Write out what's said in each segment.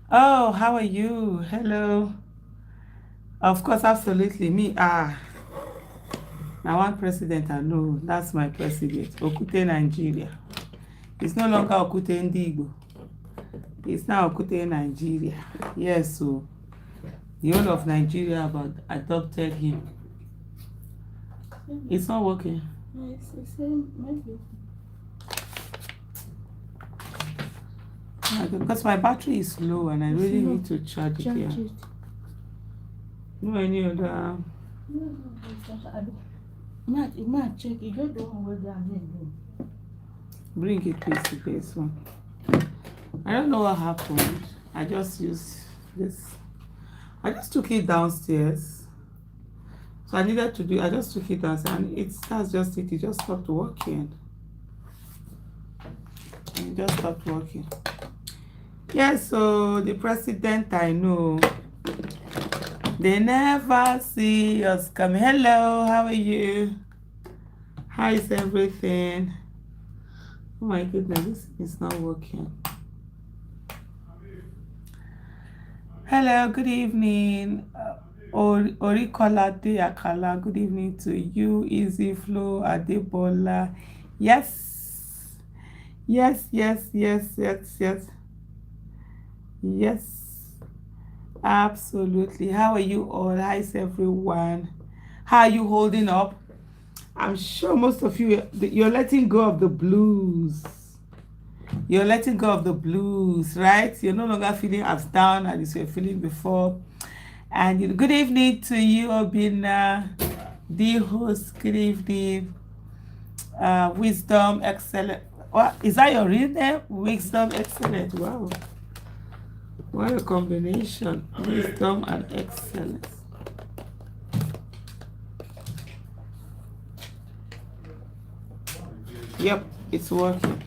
Oh, how are you? Hello. Of course, absolutely. Me, now one president I know, that's my president. Okwute Nigeria. It's no longer Okwute Ndigo. It's now Okwute Nigeria. Yes, so the whole of Nigeria about adopted him. It's not working. Yes, it's same, maybe. Because my battery is low and I really need to charge it Charge here. it. No any other. No, it might check. You get the one where they are made. Bring it please to this one. I don't know what happened. I just used this. I just took it downstairs. So I just took it downstairs and that's just it. It just stopped working. It just stopped working. Yeah, so the president I know, they never see us coming. Hello, how are you? How is everything? Oh my goodness, this is not working. Hello, good evening. Orikolade Akala, good evening to you. Easy Flow Adebola. Yes. Yes. Yes. Absolutely. How are you all? How is everyone? How are you holding up? I'm sure most of you're letting go of the blues. You're letting go of the blues, right? You're no longer feeling as down as you were feeling before. And good evening to you, Obina, the host. Good evening. Wisdom Excellent. What is that your real name? Wisdom Excellent. Wow. What a combination. Wisdom and excellence. Yep, it's working.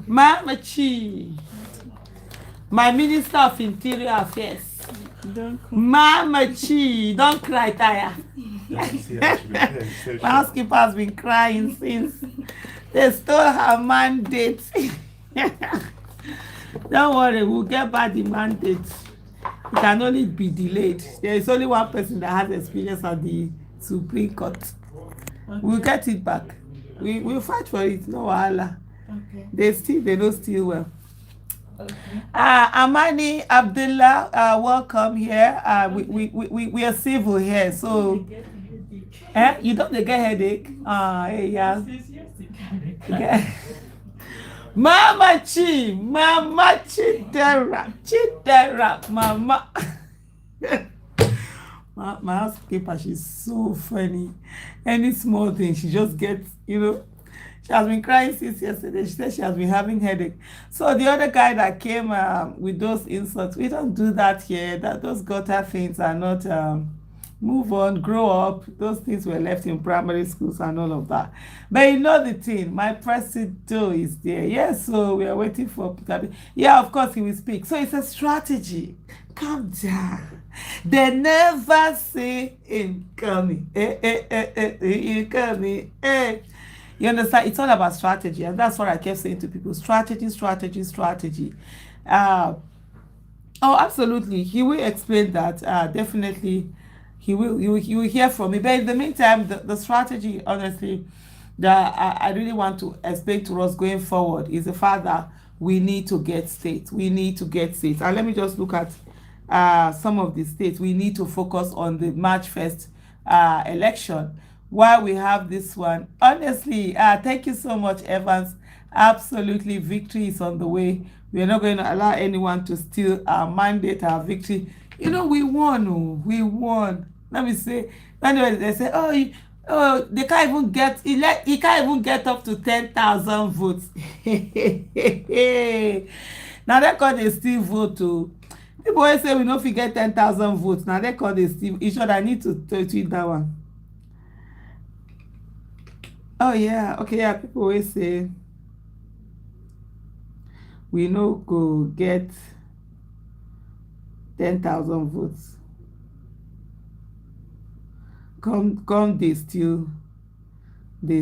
Mama Chi, my Minister of Interior Affairs. Mama Chi, don't cry, Taya. My housekeeper has been crying since they stole her mandate. Don't worry, we'll get back the mandate. It can only be delayed. There is only one person that has experience at the Supreme Court. Okay. We'll get it back. We'll fight for it, no wahala. Okay. They know still well. Okay. Amani Abdullah, welcome here. We are civil here, so you don't get headache. Hey, yeah. Mama Chidera, Mama. My housekeeper, she's so funny. Any small thing, she just gets, She has been crying since yesterday. She said she has been having headache. So the other guy that came with those insults, we don't do that here. Those gutter things are not. Move on, grow up. Those things were left in primary schools and all of that. But you know the thing, my president is there. Yes, so we are waiting for Peter. Yeah, of course he will speak. So it's a strategy. Calm down. They never say incoming. Incoming. You understand? It's all about strategy, and that's what I kept saying to people: strategy. Oh, absolutely. He will explain that. Definitely, you will hear from me. But in the meantime, the strategy, honestly, that I really want to explain to us going forward is the fact that we need to get states. And let me just look at some of the states. We need to focus on the March 1st election while we have this one. Honestly, thank you so much, Evans. Absolutely, victory is on the way. We are not going to allow anyone to steal our mandate, our victory. We won. Oh, we won. Let me say, anyway, they say, they can't even get, he can't even get up to 10,000 votes. Now they call they still vote. Oh. People always say we no fit get 10,000 votes. Now they call they still. You sure I need to tweet that one? Oh yeah, okay, yeah. People always say we no go get 10,000 votes. Come, they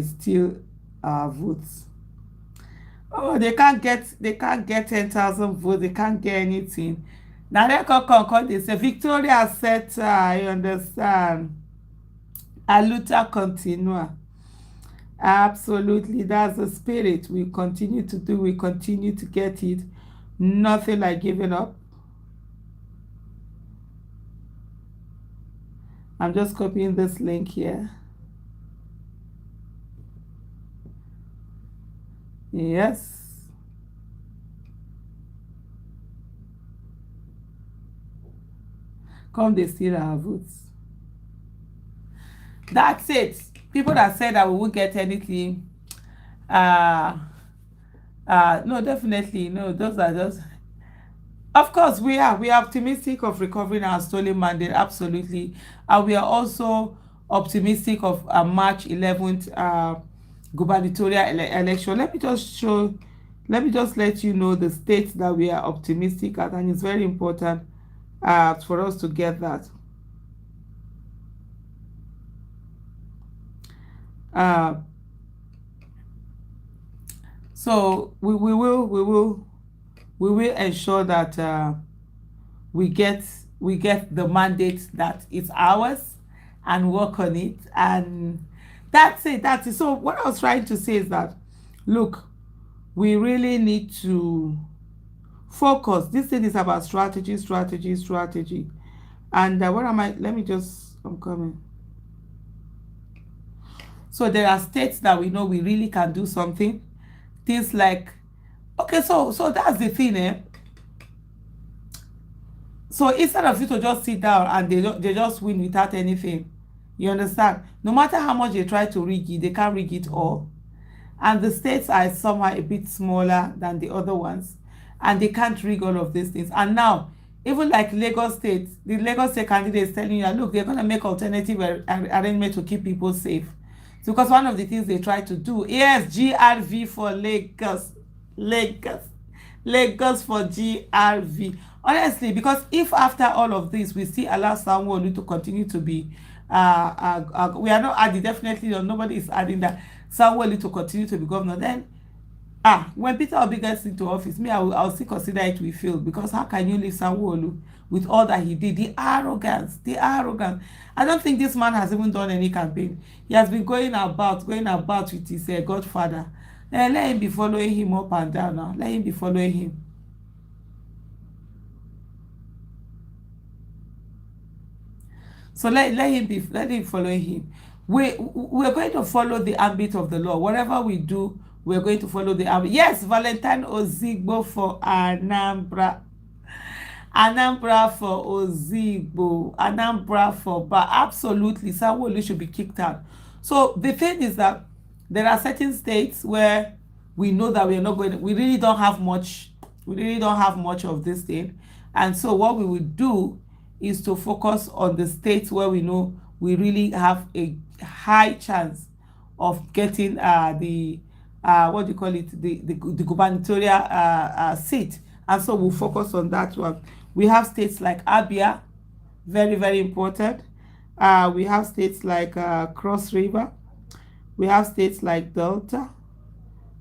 steal our votes. Oh, they can't get 10,000 votes, they can't get anything. Now they come, they say Victoria Seta, I understand. Aluta continua. Absolutely, that's the spirit. We continue to do, we continue to get it. Nothing like giving up. I'm just copying this link here. Yes. Come, they steal our votes. That's it. People that said that we won't get anything, uh, no, definitely, no, those are just, of course, we are optimistic of recovering our stolen mandate, absolutely. And we are also optimistic of March 11th gubernatorial election. Let me just let you know the states that we are optimistic at, and it's very important for us to get that. Uh, so we will ensure that we get the mandate that is ours and work on it, and that's it. So what I was trying to say is that, look, we really need to focus. This thing is about strategy, strategy, strategy. And what am I, let me just, I'm coming. So there are states that we know we really can do something, things like, okay, so that's the thing, eh? So instead of you to just sit down and they just win without anything, you understand? No matter how much they try to rig it, they can't rig it all. And the states are somehow a bit smaller than the other ones, and they can't rig all of these things. And now, even like Lagos State, the Lagos State candidate is telling you that, look, they're going to make alternative arrangement to keep people safe. So, because one of the things they try to do, yes, GRV for Lagos, Lagos, Lagos for GRV. Honestly, because if after all of this we still allow someone to continue to be, we are not adding, definitely nobody is adding that someone to continue to be governor, then when Peter Obi gets into office, me, I'll still consider it we failed, because how can you leave Sanwo-Olu with all that he did? The arrogance. I don't think this man has even done any campaign. He has been going about with his godfather. Let him be following him up and down now. Let him be following him. So let him follow him. We're going to follow the ambit of the law. Whatever we do, we're going to follow the ambit. Yes, Valentine Ozigbo for Anambra. Anambra for Ozigbo. Anambra for Ba. Absolutely, Sanwo-Olu should be kicked out. So the thing is that there are certain states where we know that we are not going. We really don't have much. We really don't have much of this thing, and so what we will do is to focus on the states where we know we really have a high chance of getting the what do you call it, the gubernatorial seat, and so we'll focus on that one. We have states like Abia, very very important. We have states like Cross River. We have states like Delta.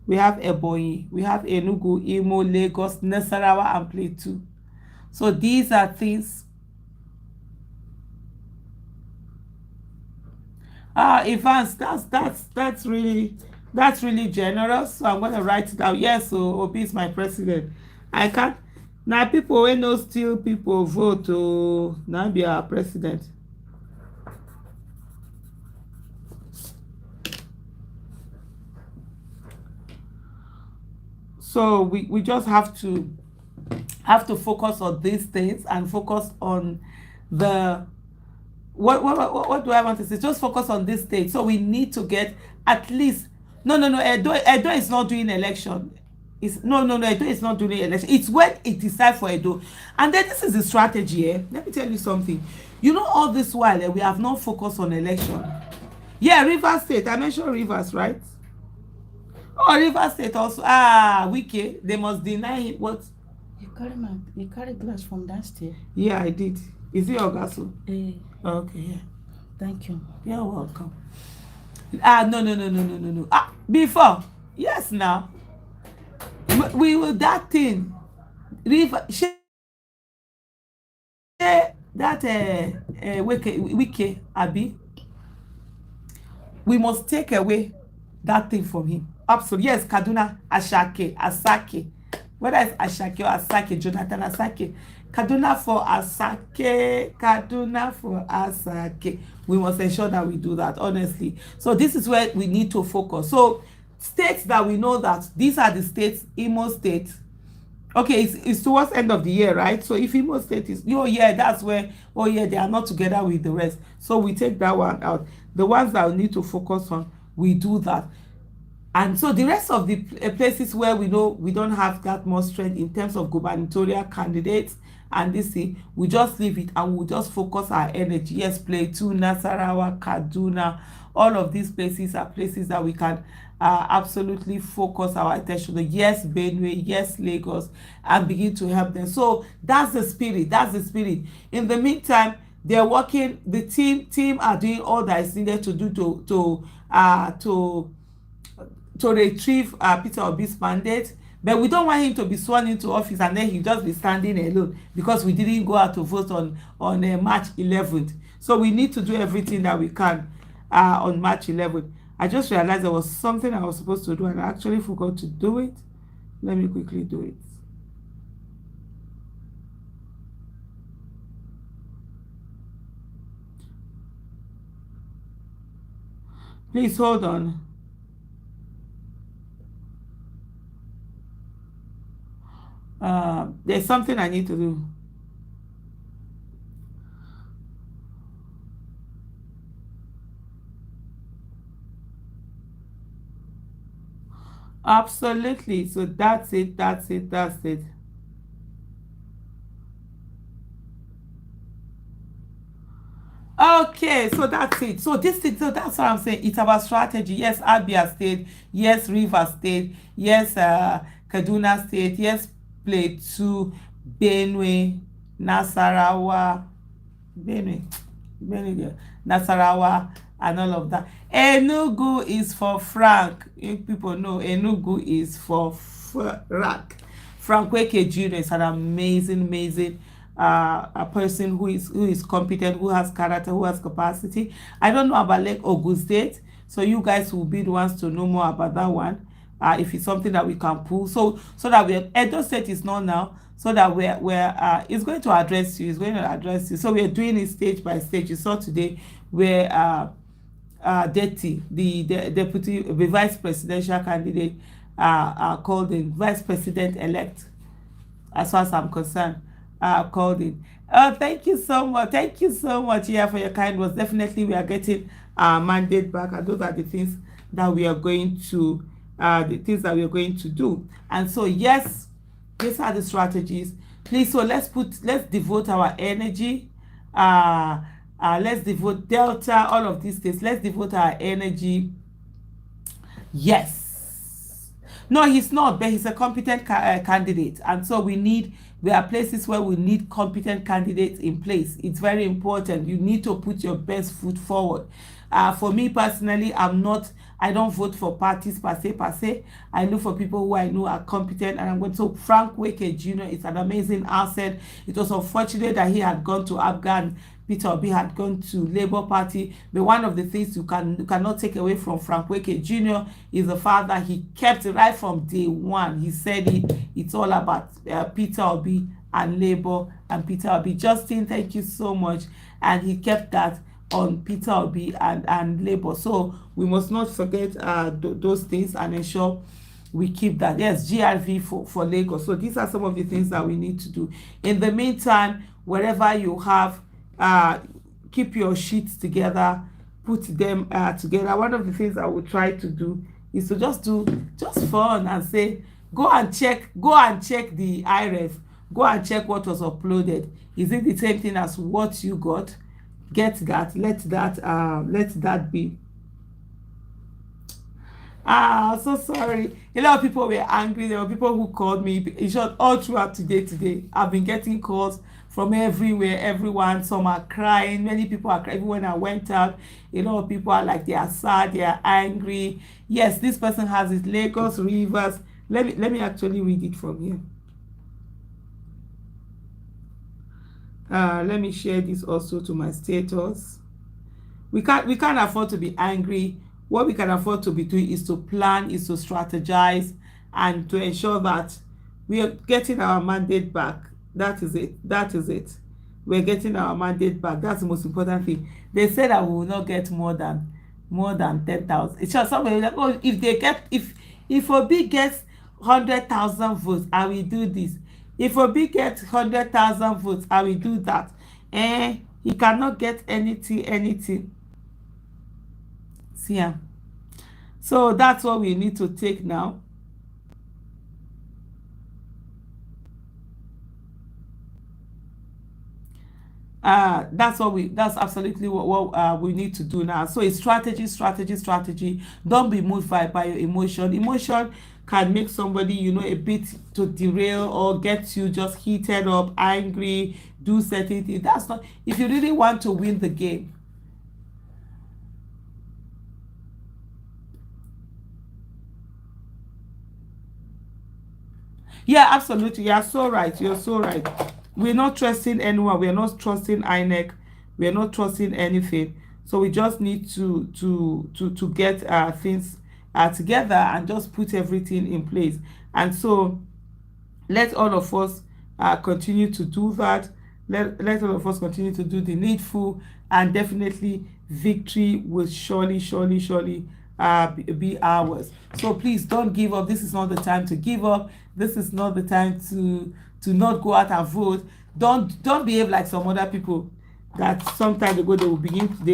We have Ebonyi. We have Enugu, Imo, Lagos, Nasarawa, and Plateau. So these are things. Evans, that's really generous. So I'm gonna write it down. Yes, so Obi is my president. I can't. Now people wey no steal people vote to now be our president. So we just have to focus on these things and focus on the what do I want to say? Just focus on this state. So we need to get at least, no, Edo is not doing election. It's no, Edo is not doing election. It's when it decides for Edo. And then this is the strategy, eh? Let me tell you something. You know, all this while we have not focused on election. Yeah, Rivers State. I mentioned Rivers, right? Oh, Rivers State also. Wike, they must deny him what? You carry glass from downstairs. Yeah, I did. Is it Ogaso? Eh, Okay, yeah. thank you. You're welcome. No. Before. Yes, now. we will that thing river that wike abi we must take away that thing from him. Absolutely. Yes, Kaduna, Ashake, Asake. Whether it's Ashake or Asake, Jonathan Asake. Kaduna for Asake, Kaduna for Asake. We must ensure that we do that, honestly. So this is where we need to focus. So states that we know that these are the states, Imo State, okay, it's towards end of the year, right? So if Imo State is, oh yeah, that's where, oh yeah, they are not together with the rest, so we take that one out. The ones that we need to focus on, we do that. And so the rest of the places where we know we don't have that much strength in terms of gubernatorial candidates and this thing, we just leave it and we'll just focus our energy. Yes, Plateau, Nasarawa, Kaduna, all of these places are places that we can absolutely focus our attention on. Yes, Benue, yes, Lagos, and begin to help them. So that's the spirit. That's the spirit. In the meantime, they're working. The team are doing all that is needed to do to retrieve Peter Obi's mandate, but we don't want him to be sworn into office and then he just be standing alone because we didn't go out to vote on March 11th. So we need to do everything that we can on March 11th. I just realized there was something I was supposed to do and I actually forgot to do it. Let me quickly do it. Please hold on. There's something I need to do. Absolutely. So that's it. That's it. That's it. Okay, so that's it. So this thing, so that's what I'm saying. It's about strategy. Yes, Abia State. Yes, River State. Yes, Kaduna State. Yes, Plateau, Benue, Nasarawa, Benue, Benue, Nasarawa, and all of that. Enugu is for Frank. You people know Enugu is for Frank. Frank Weke Jr. is an amazing a person who is competent, who has character, who has capacity. I don't know about Lake Ogun State, so you guys will be the ones to know more about that one. If it's something that we can pull, so that we Edo State is not now, so that we're it's going to address you. It's going to address you. So we're doing it stage by stage. You saw today where Deti, the deputy, the vice presidential candidate, called the vice president elect, as far as I'm concerned, called it. Oh, thank you so much. Thank you so much, yeah, for your kind words. Definitely, we are getting our mandate back, and those are the things that we are going to, do. And so, yes, these are the strategies. Please, so let's devote our energy. Let's devote Delta, all of these things. Let's devote our energy. Yes. No, he's not, but he's a competent candidate. And so there are places where we need competent candidates in place. It's very important. You need to put your best foot forward. For me personally, I don't vote for parties per se. I look for people who I know are competent, and I'm going to. Frank Weke Jr. is an amazing asset. It was unfortunate that he had gone to Afghan. Peter Obi had gone to Labour Party, but one of the things you cannot take away from Frank Weke Jr. is the fact that he kept it right from day one. He said it's all about Peter Obi and Labour and Peter Obi. Justin, thank you so much. And he kept that on Peter Obi and Labour. So we must not forget those things and ensure we keep that. Yes, GRV for Lagos. So these are some of the things that we need to do. In the meantime, wherever you have, keep your sheets together, put them together. One of the things I will try to do is to just fun and say, go and check the IREF, go and check what was uploaded. Is it the same thing as what you got? Get that. Let that be. So sorry. A lot of people were angry. There were people who called me. In short, all throughout today, I've been getting calls from everywhere, everyone. Some are crying. Many people are crying. When I went out, a lot of people are like, they are sad, they are angry. Yes, this person has it. Lagos, Rivers, Let me actually read it from here. Let me share this also to my status. We can't afford to be angry. What we can afford to be doing is to plan, is to strategize, and to ensure that we are getting our mandate back. That is it. That is it. We're getting our mandate back. That's the most important thing. They said that we will not get more than 10,000. It's just somebody like, oh, if they get, if Obi gets 100,000 votes, I will do this. If Obi gets 100,000 votes, I will do that. He cannot get anything. See am. So that's what we need to take now. That's absolutely what we need to do now. So it's strategy. Don't be moved by your emotion can make somebody, a bit to derail or get you just heated up, angry, do certain things. That's not, if you really want to win the game. Yeah, absolutely. You're so right. You're so right. We're not trusting anyone. We're not trusting INEC. We're not trusting anything. So we just need to get things together and just put everything in place. And so let all of us continue to do that. Let all of us continue to do the needful, and definitely victory will surely be ours. So please don't give up. This is not the time to give up. This is not the time to not go out and vote. Don't behave like some other people that sometimes ago they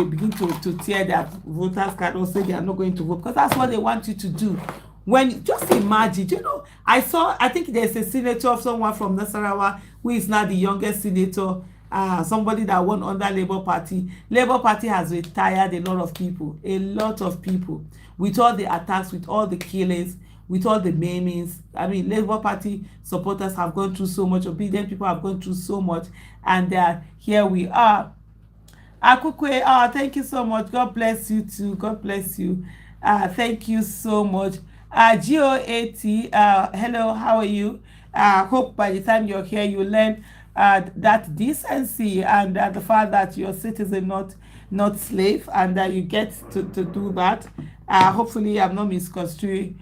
begin to tear their voters card or say they are not going to vote, because that's what they want you to do. When, just imagine, I think there's a senator of someone from Nasarawa who is now the youngest senator, somebody that won under Labour Party has retired a lot of people with all the attacks, with all the killings, with all the maimings. I mean, Labour Party supporters have gone through so much, obedient people have gone through so much, and here we are. Akukwe, thank you so much. God bless you too. God bless you. Thank you so much. GOAT, hello, how are you? Hope by the time you're here, you learn that decency, and the fact that you're citizen, not slave, and that you get to do that. Hopefully, I'm not misconstruing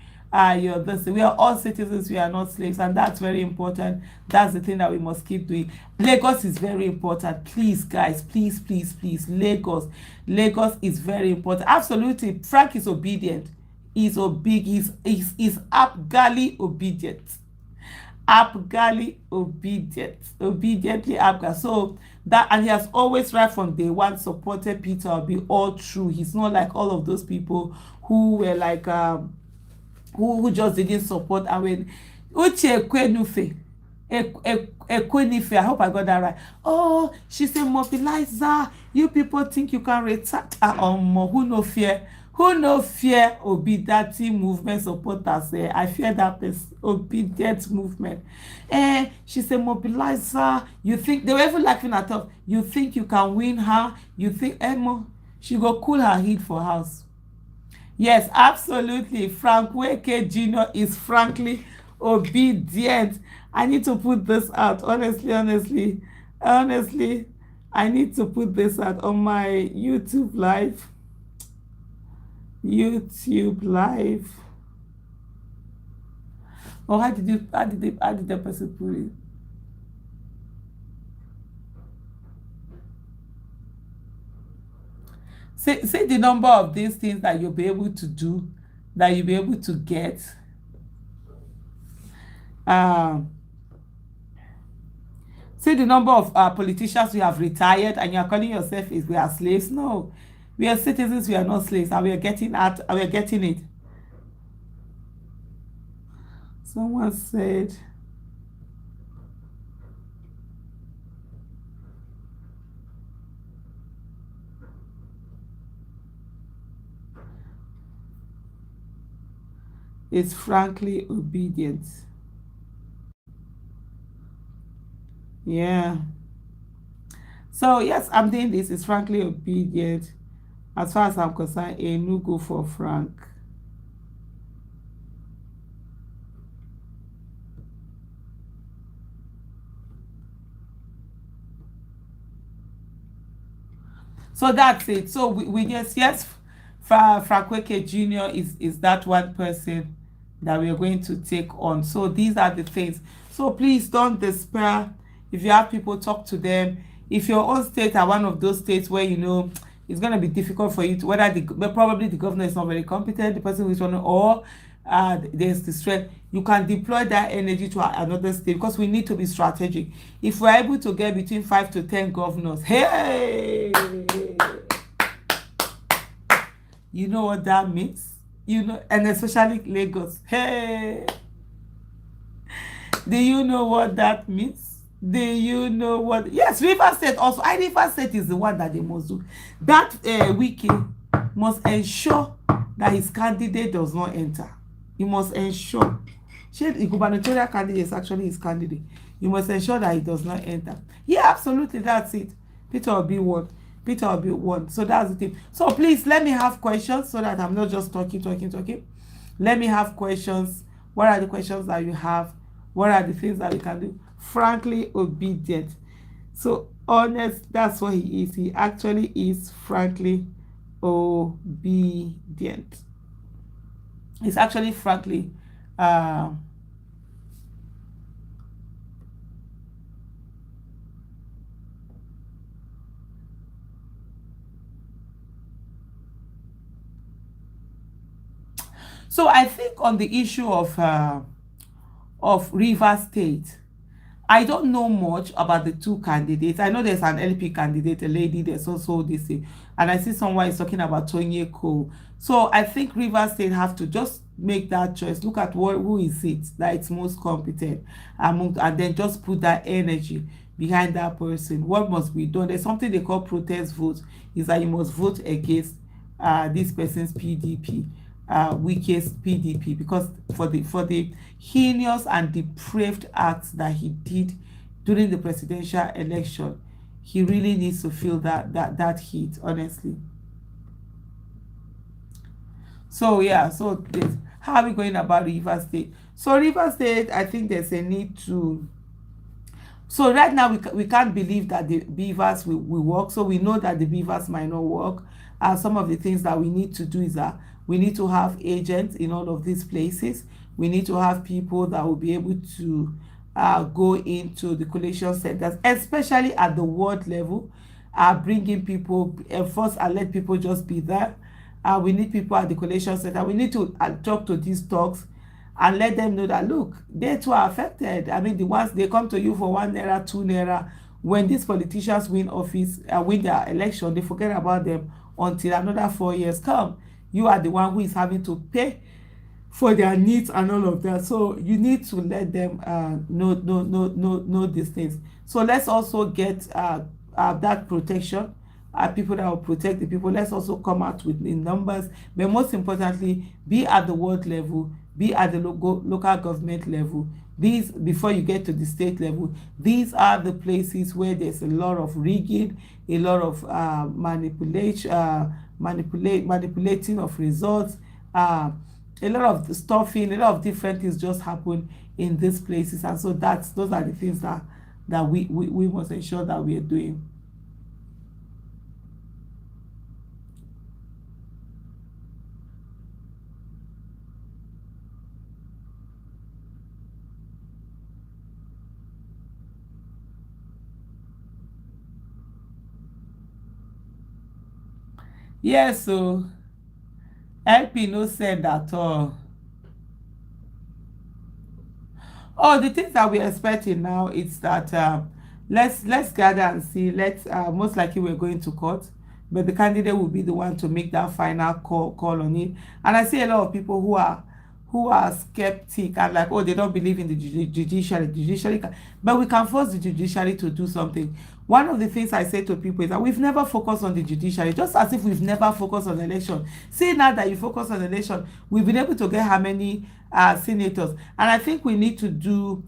you're this. We are all citizens, we are not slaves, and that's very important. That's the thing that we must keep doing. Lagos is very important. Please, guys, please. Lagos is very important. Absolutely. Frank is obedient. He's abgally obedient. Obediently Abga. So that, and he has always, right from day one, supported Peter Obi all through. He's not like all of those people who were like who just didn't support. And when Uche Ekwenife, I hope I got that right. Oh, she's a mobilizer. You people think you can retard her on who no fear? Who no fear obedient movement supporters? I fear that person. Obedient movement. She's a mobilizer. You think they were even laughing at her? You think you can win her? You think she go cool her heat for house? Yes, absolutely. Frank Weke Jr. is frankly obedient. I need to put this out. Honestly, I need to put this out on my YouTube live. Or how did the person put it? Say the number of these things that you'll be able to do, that you'll be able to get. Say the number of politicians who have retired, and you're calling yourself we are slaves. No, we are citizens, we are not slaves, and we are getting it. Someone said, it's frankly obedient. Yeah. So yes, I'm doing this. It's frankly obedient. As far as I'm concerned, a no go for Frank. So that's it. So we just, yes, Frankweke Jr. is that one person that we are going to take on. So these are the things. So please don't despair. If you have people, talk to them. If your own state are one of those states where you know it's going to be difficult for you to, whether the but probably the governor is not very competent, the person who is running, or there's the strength, you can deploy that energy to another state, because we need to be strategic. If we're able to get between 5 to 10 governors, hey, you know what that means, you know, and especially Lagos, hey, do you know what that means? Do you know what? Yes, River State also. I River State is the one that they must do. That Wiki must ensure that his candidate does not enter. He must ensure. The gubernatorial candidate is actually his candidate. You must ensure that he does not enter. Yeah, absolutely. That's it. Peter will be one. Peter will be one. So that's the thing. So please let me have questions so that I'm not just talking. Let me have questions. What are the questions that you have? What are the things that we can do? Frankly obedient. So honest, that's what he is. He actually is frankly obedient. He's actually frankly so I think on the issue of River State, I don't know much about the two candidates. I know there's an LP candidate, a lady, there's also this, and I see someone is talking about Tonye Cole. So I think River State have to just make that choice. Look at who is it that it's most competent and then just put that energy behind that person. What must be done? There's something they call protest vote, is that you must vote against this person's PDP, weakest PDP, because for the heinous and depraved acts that he did during the presidential election, he really needs to feel that heat, honestly. So yeah, so how are we going about River State? So River State, I think there's a need to, so right now we can't believe that the beavers will work. So we know that the beavers might not work. Some of the things that we need to do is that we need to have agents in all of these places. We need to have people that will be able to go into the collation centers, especially at the ward level, bringing people, first and let people just be there. We need people at the collation center. We need to talk to these talks and let them know that, look, they too are affected. I mean, the ones, they come to you for 1 naira, 2 naira. When these politicians win office, win their election, they forget about them until another 4 years come. You are the one who is having to pay for their needs and all of that. So you need to let them know these things. So let's also get that protection, people that will protect the people. Let's also come out with in numbers, but most importantly, be at the world level, be at the local government level. These, before you get to the state level, these are the places where there's a lot of rigging, a lot of manipulating of results, a lot of stuffing, a lot of different things just happen in these places. And so those are the things that we must ensure that we are doing. Yes, so LP no send at all. Oh, the things that we're expecting now is that let's gather and see. Let's most likely we're going to court, but the candidate will be the one to make that final call on it. And I see a lot of people who are skeptic and like, oh, they don't believe in the judiciary, but we can force the judiciary to do something. One of the things I say to people is that we've never focused on the judiciary, just as if we've never focused on election. See, now that you focus on election, we've been able to get how many senators? And I think we need to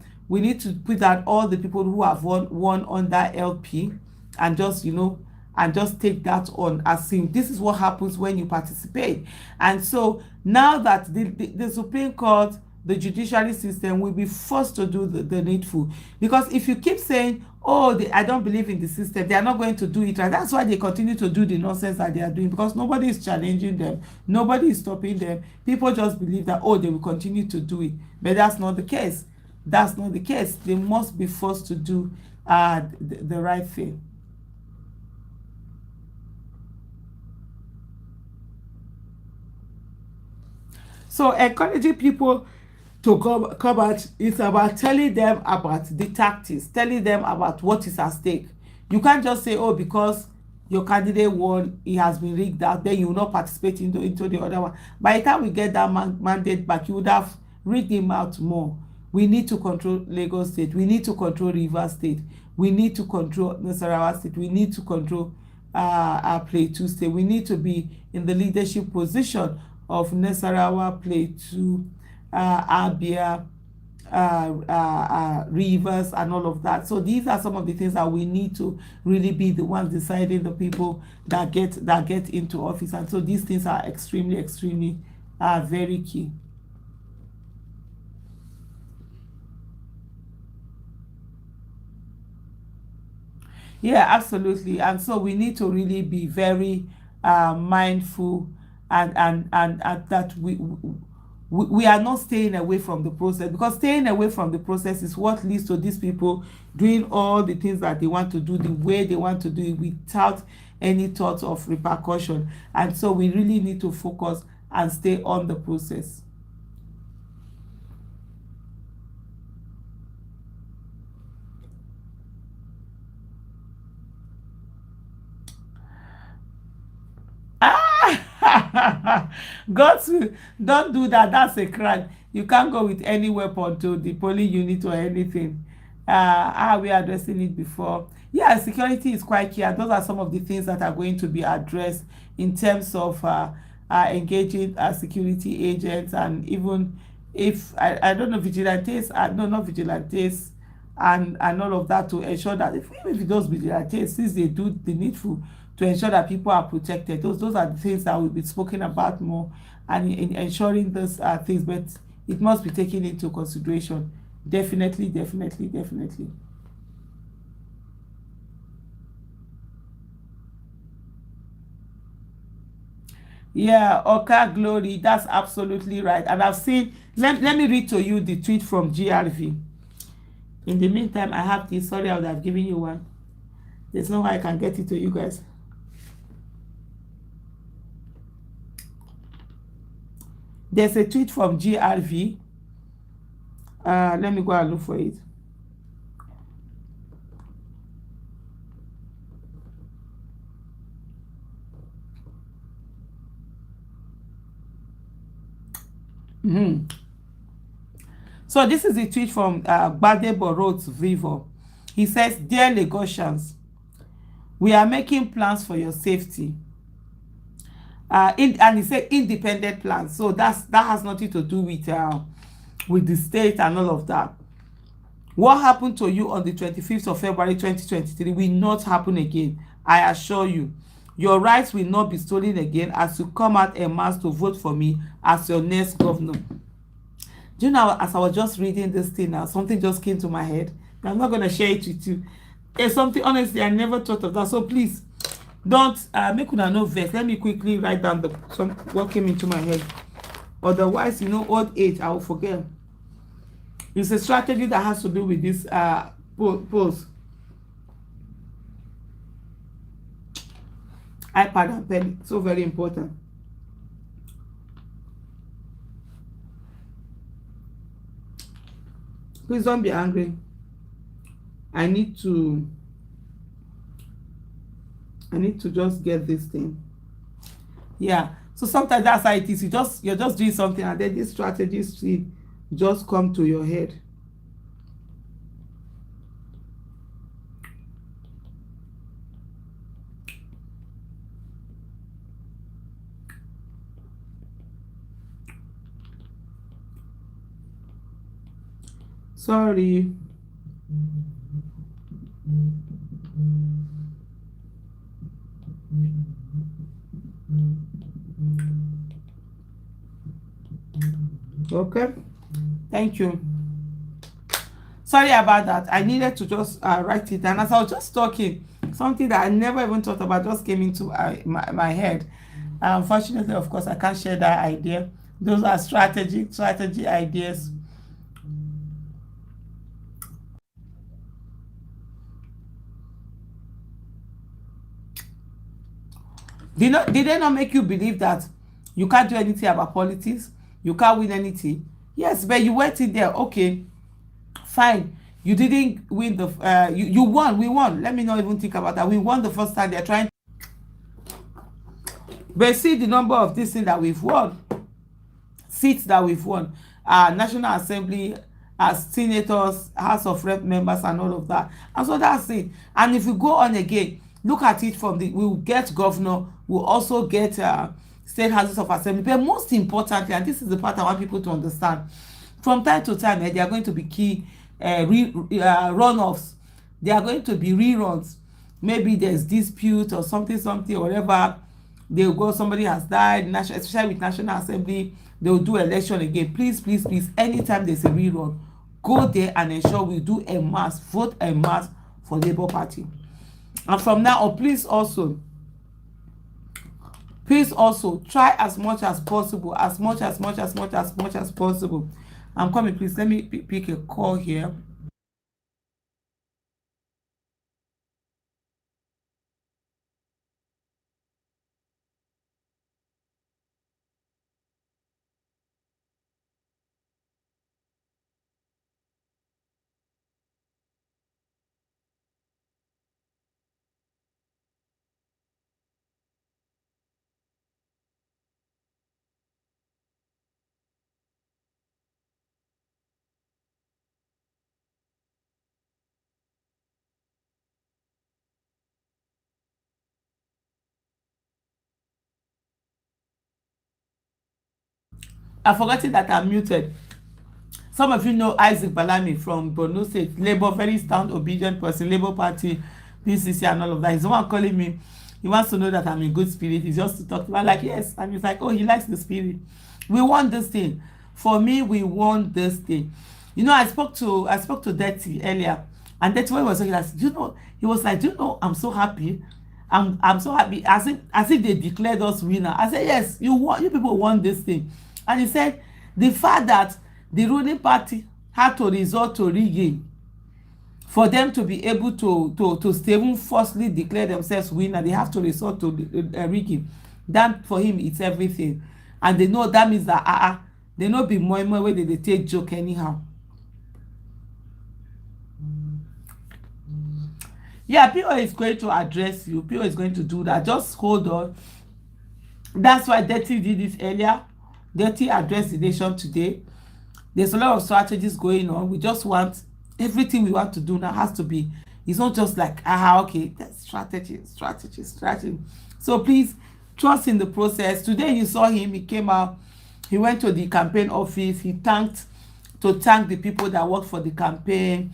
put out all the people who have won under LP, and just, and just take that on as in this is what happens when you participate. And so now that the Supreme Court, the judiciary system will be forced to do the needful, because if you keep saying, oh, I don't believe in the system, they are not going to do it right. That's why they continue to do the nonsense that they are doing, because nobody is challenging them, nobody is stopping them. People just believe that, oh, they will continue to do it, but that's not the case. That's not the case. They must be forced to do the right thing. So encouraging people to come out is about telling them about the tactics, telling them about what is at stake. You can't just say, oh, because your candidate won, he has been rigged out, then you will not participate into the other one. By the time we get that mandate back, you would have rigged him out more. We need to control Lagos State, we need to control Rivers State, we need to control Nasarawa State, we need to control our Plateau State. We need to be in the leadership position of Nasarawa, Plateau, Abia, Rivers, and all of that. So these are some of the things that we need to really be the ones deciding the people that get into office. And so these things are extremely very key. Yeah, absolutely. And so we need to really be very mindful, and that we are not staying away from the process, because staying away from the process is what leads to these people doing all the things that they want to do the way they want to do it, without any thought of repercussion. And so we really need to focus and stay on the process. God, don't do that. That's a crime. You can't go with any weapon to the police unit or anything. How are we addressing it before? Yeah, security is quite key. And those are some of the things that are going to be addressed in terms of engaging security agents, and even if I don't know, vigilantes, no, not vigilantes, and all of that, to ensure that if those vigilantes, since they do the needful to ensure that people are protected, those are the things that will be spoken about more, and in ensuring those things, but it must be taken into consideration. Definitely. Yeah, Oka Glory, that's absolutely right. And I've seen, let me read to you the tweet from GRV. In the meantime, I have this. Sorry, I would have given you one. There's no way I can get it to you guys. There's a tweet from GRV. Let me go and look for it. So this is a tweet from Gbadebo Roads Vivo. He says, "Dear Lagosians, we are making plans for your safety." And he said independent plans. So that has nothing to do with the state and all of that. What happened to you on the 25th of February 2023 will not happen again. I assure you. Your rights will not be stolen again as you come out en masse to vote for me as your next governor. Do you know, as I was just reading this thing now, something just came to my head. I'm not going to share it with you. There's something, honestly, I never thought of that. So please, don't make una no vex. Let me quickly write down what came into my head. Otherwise, old age, I will forget. It's a strategy that has to do with this post. iPad and pen, so very important. Please don't be angry. I need to just get this thing. Yeah. So sometimes that's how it is. You're just doing something, and then these strategies just come to your head. Sorry. Okay, thank you. Sorry about that. I needed to just write it down. As I was just talking, something that I never even thought about just came into my head. Unfortunately, of course, I can't share that idea. Those are strategy ideas. Did they not make you believe that you can't do anything about politics? You can't win anything? Yes, but you went in there. Okay, fine. You didn't win the. You won. We won. Let me not even think about that. We won the first time. They're trying. But see the number of this thing that we've won, seats that we've won, National Assembly, as senators, House of Rep members, and all of that. And so that's it. And if we go on again, look at it from the, we'll get governor, we'll also get state houses of assembly. But most importantly, and this is the part I want people to understand, from time to time, there are going to be key runoffs. There are going to be reruns. Maybe there's dispute or something or whatever. They'll go, somebody has died, especially with National Assembly, they'll do election again. Please, anytime there's a rerun, go there and ensure we do a mass, vote a mass for Labour Party. And from now on, please also try as much as possible, as much as possible. I'm coming, please. Let me pick a call here. I've forgotten that I'm muted. Some of you know Isaac Balami from Borno State, Labour, very sound, obedient person, Labour Party, PCC, and all of that. He's the one calling me. He wants to know that I'm in good spirit. He's just to talk to me. I'm like, yes. And he's like, oh, he likes the spirit. We want this thing. For me, we want this thing. You know, I spoke to Dirty earlier, and Dirty, when he was talking, I said, do you know, he was like, do you know, I'm so happy. I'm so happy, as if they declared us winner. I said, yes, you people want this thing. And he said, the fact that the ruling party had to resort to rigging for them to be able to even falsely declare themselves winner, they have to resort to rigging. That for him, it's everything. And they know that means that they no be more wey they take joke anyhow. Yeah, PO is going to address you. PO is going to do that. Just hold on. That's why Dirty did this earlier. Dirty addressed the nation today. There's a lot of strategies going on. We just want, everything we want to do now has to be, it's not just like, okay, that's strategy. So please trust in the process. Today you saw him, he came out, he went to the campaign office, he thanked the people that worked for the campaign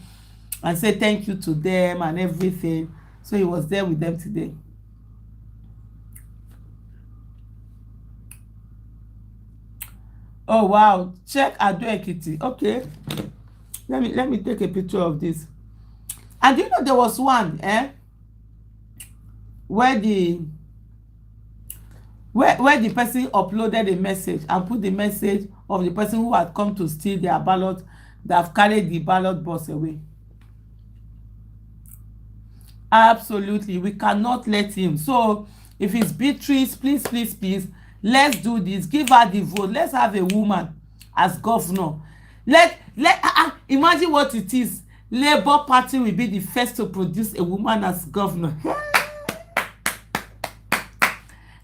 and said thank you to them and everything. So he was there with them today. Oh wow, check Ado Ekiti. Okay, let me take a picture of this. And you know there was one where the person uploaded a message and put the message of the person who had come to steal their ballot, that have carried the ballot box away. Absolutely, we cannot let him. So if it's Beatrice, please, let's do this. Give her the vote. Let's have a woman as governor. Imagine what it is. Labour Party will be the first to produce a woman as governor.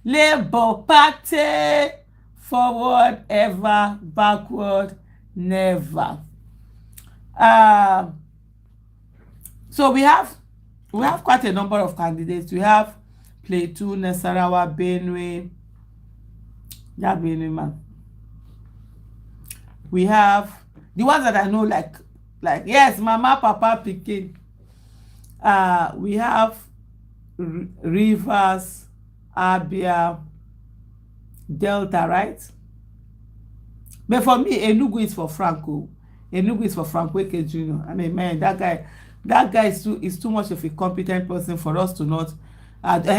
Labour Party, forward ever, backward never. So we have quite a number of candidates. We have Plateau, Nasarawa, Benue. That Benue man. We have the ones that I know, like yes, Mama, Papa, Pikin. We have Rivers, Abia, Delta, right? But for me, Enugu is for Franco. Enugu is for Frank Weke Jr. I mean, man, that guy is too much of a competent person for us to not.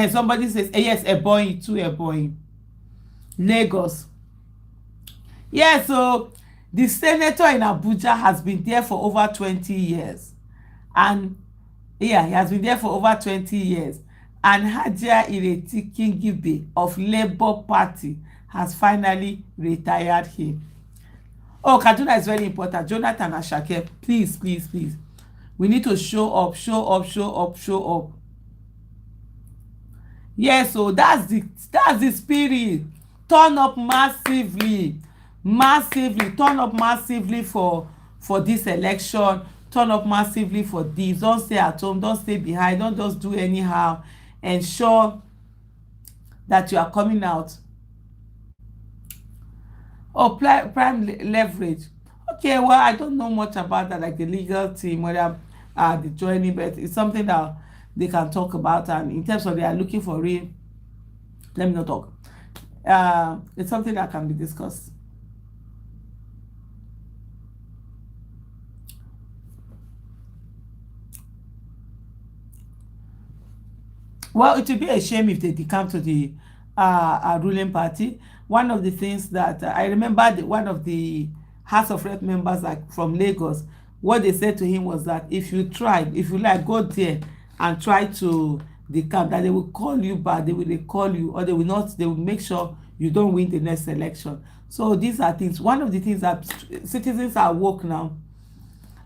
Somebody says, yes, Ebonyi, too, Ebonyi. Lagos. Yeah, so the senator in Abuja has been there for over 20 years. And yeah, he has been there for over 20 years. And Hajia Ireti Kingibe of Labour Party has finally retired him. Oh, Kaduna is very important. Jonathan Ashake, please, please, please. We need to show up, show up, show up, show up. Yes, so that's the spirit. Turn up massively, massively. Turn up massively for this election. Turn up massively for this. Don't stay at home. Don't stay behind. Don't just do anyhow. Ensure that you are coming out. Oh, prime leverage. Okay, well, I don't know much about that, like the legal team, whether the joining, but it's something that they can talk about. And in terms of they are looking for real, let me not talk. It's something that can be discussed. Well, it would be a shame if they come to the ruling party. One of the things that I remember, one of the House of Rep members, like from Lagos, what they said to him was that if you like, go there and try to decamp, that they will call you back, they call you, or they will not, they will make sure you don't win the next election. So these are things. One of the things that citizens are woke now.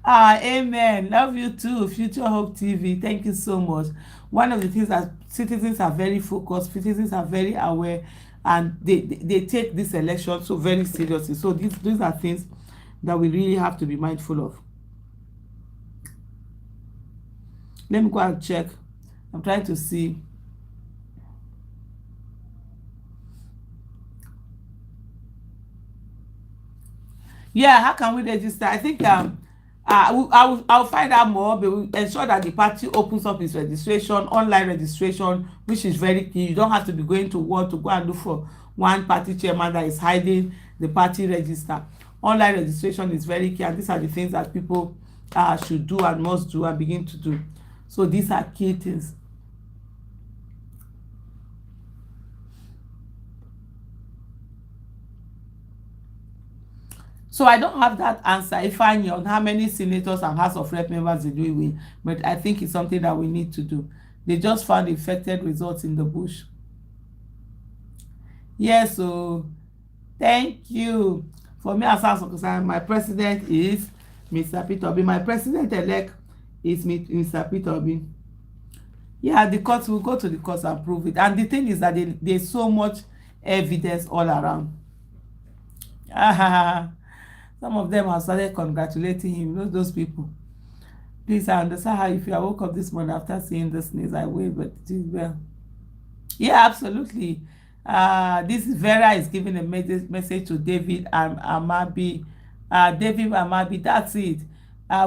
Amen. Love you too, Future Hope TV. Thank you so much. One of the things that citizens are very focused, citizens are very aware, and they take this election so very seriously. So these are things that we really have to be mindful of. Let me go and check. I'm trying to see. Yeah, how can we register? I think I'll find out more, but we ensure that the party opens up its registration, online registration, which is very key. You don't have to be going to work to go and look for one party chairman that is hiding the party register. Online registration is very key, and these are the things that people should do and must do and begin to do. So these are key things. So I don't have that answer if I knew on how many senators and House of Rep members they do win, but I think it's something that we need to do. They just found infected results in the bush. Yes, so thank you. For me, as far as I'm concerned, my president is Mr. Peter Obi. My president-elect is Mr. Peter Obi. Yeah, the courts will go to the courts and prove it. And the thing is that there's so much evidence all around. Some of them have started congratulating him. Those people. Please, I understand how if I woke up this morning after seeing this news, I will, but it is well. Yeah, absolutely. This Vera is giving a message to David and Amabi. David Amabi, that's it.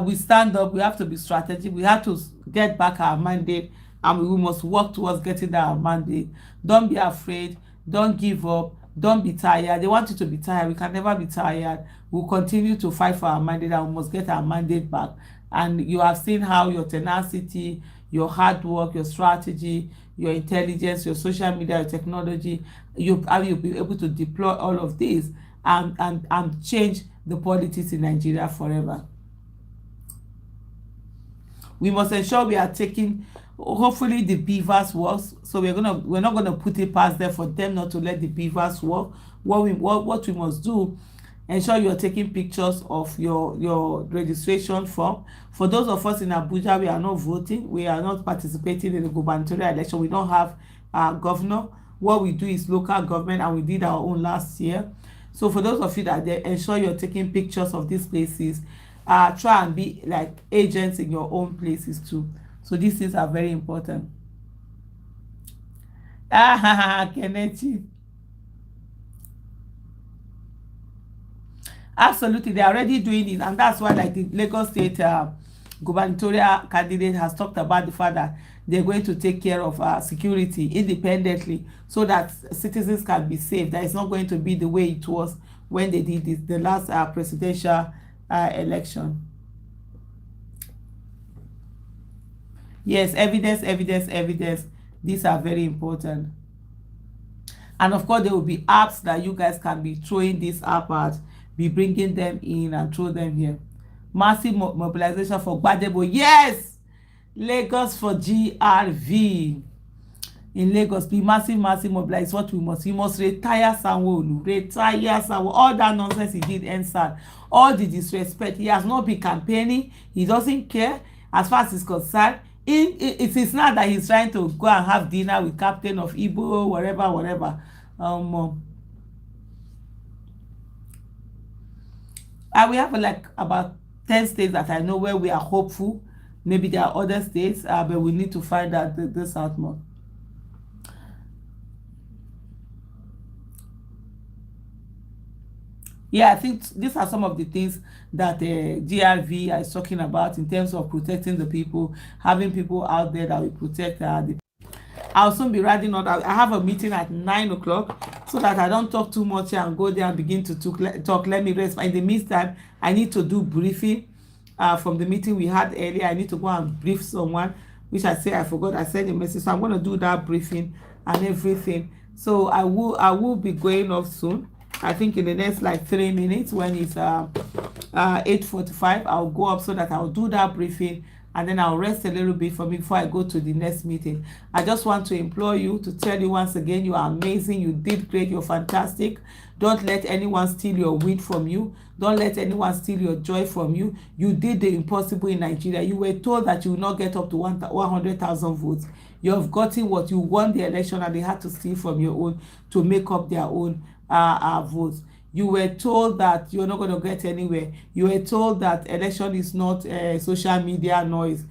We stand up. We have to be strategic. We have to get back our mandate, and we must work towards getting our mandate. Don't be afraid. Don't give up. Don't be tired. They want you to be tired. We can never be tired. We'll continue to fight for our mandate, and we must get our mandate back. And you have seen how your tenacity, your hard work, your strategy, your intelligence, your social media, your technology, you'll be able to deploy all of this and change the politics in Nigeria forever. We must ensure we are taking, hopefully the beavers work. So we're not gonna put it past them for them not to let the beavers work. What we must do, ensure you're taking pictures of your registration form. For those of us in Abuja, we are not voting. We are not participating in the gubernatorial election. We don't have a governor. What we do is local government, and we did our own last year. So for those of you that they ensure you're taking pictures of these places. Try and be like agents in your own places too. So these things are very important. Kennedy. Absolutely, they're already doing it, and that's why, like, the Lagos State gubernatorial candidate has talked about the fact that they're going to take care of security independently, so that citizens can be safe. That it's not going to be the way it was when they did this, the last presidential election. Yes, evidence, evidence, evidence. These are very important. And of course, there will be apps that you guys can be throwing this app at, be bringing them in and throw them here. Massive mobilization for Gbadebo. Yes, Lagos for GRV. In Lagos, be massive, massive mobilize. What we must. You must retire Sanwo-Olu. Retire Sanwo. All that nonsense he did answer. All the disrespect. He has not been campaigning. He doesn't care as far as he's concerned. It is not that he's trying to go and have dinner with Captain of Igbo, whatever, whatever. We have like about 10 states that I know where we are hopeful. Maybe there are other states, but we need to find out this out more. Yeah, I think these are some of the things that GRV is talking about in terms of protecting the people, having people out there that will protect the. I'll soon be writing on that. I have a meeting at 9 o'clock so that I don't talk too much and go there and begin to talk. Let me rest. In the meantime, I need to do briefing from the meeting we had earlier. I need to go and brief someone, which I forgot. I sent a message. So I'm going to do that briefing and everything. So I will be going off soon. I think in the next like 3 minutes when it's 8:45, I'll go up so that I'll do that briefing and then I'll rest a little bit for me before I go to the next meeting. I just want to implore you to tell you once again, you are amazing, you did great, you're fantastic. Don't let anyone steal your win from you. Don't let anyone steal your joy from you. You did the impossible in Nigeria. You were told that you will not get up to 100,000 votes. You have gotten what you won the election and they had to steal from your own to make up their own votes. You were told that you're not going to get anywhere. You were told that election is not social media noise.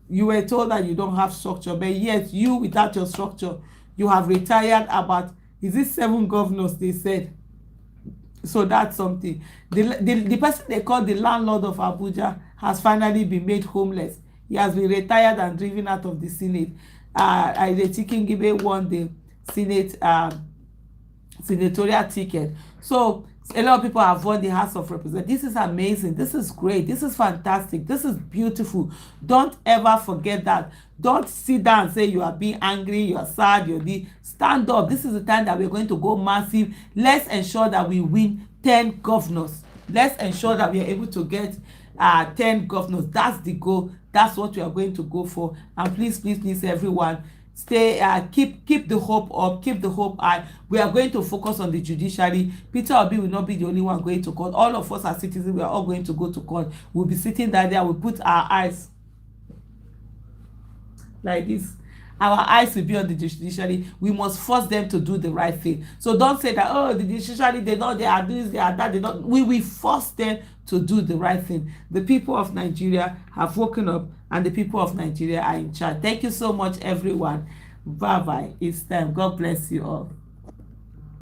You were told that you don't have structure, but yet you, without your structure, you have retired about, is it 7 governors they said? So that's something. The person they call the landlord of Abuja has finally been made homeless. He has been retired and driven out of the Senate. Ireti Kingibe won the Senate senatorial ticket. So a lot of people have won the House of Representatives. This is amazing. This is great. This is fantastic. This is beautiful. Don't ever forget that. Don't sit down and say you are being angry, you are sad, stand up. This is the time that we're going to go massive. Let's ensure that we win 10 governors. Let's ensure that we are able to get 10 governors. That's the goal. That's what we are going to go for. And please, please, please, everyone, stay keep the hope up, keep the hope high. We are going to focus on the judiciary. Peter Obi will not be the only one going to court. All of us as citizens, we are all going to go to court. We'll be sitting there, we'll put our eyes like this. Our eyes will be on the judiciary. We must force them to do the right thing. So don't say that, oh, the judiciary, they are this, they are that, they don't. We will force them to do the right thing. The people of Nigeria have woken up and the people of Nigeria are in charge. Thank you so much, everyone. Bye-bye. It's time. God bless you all.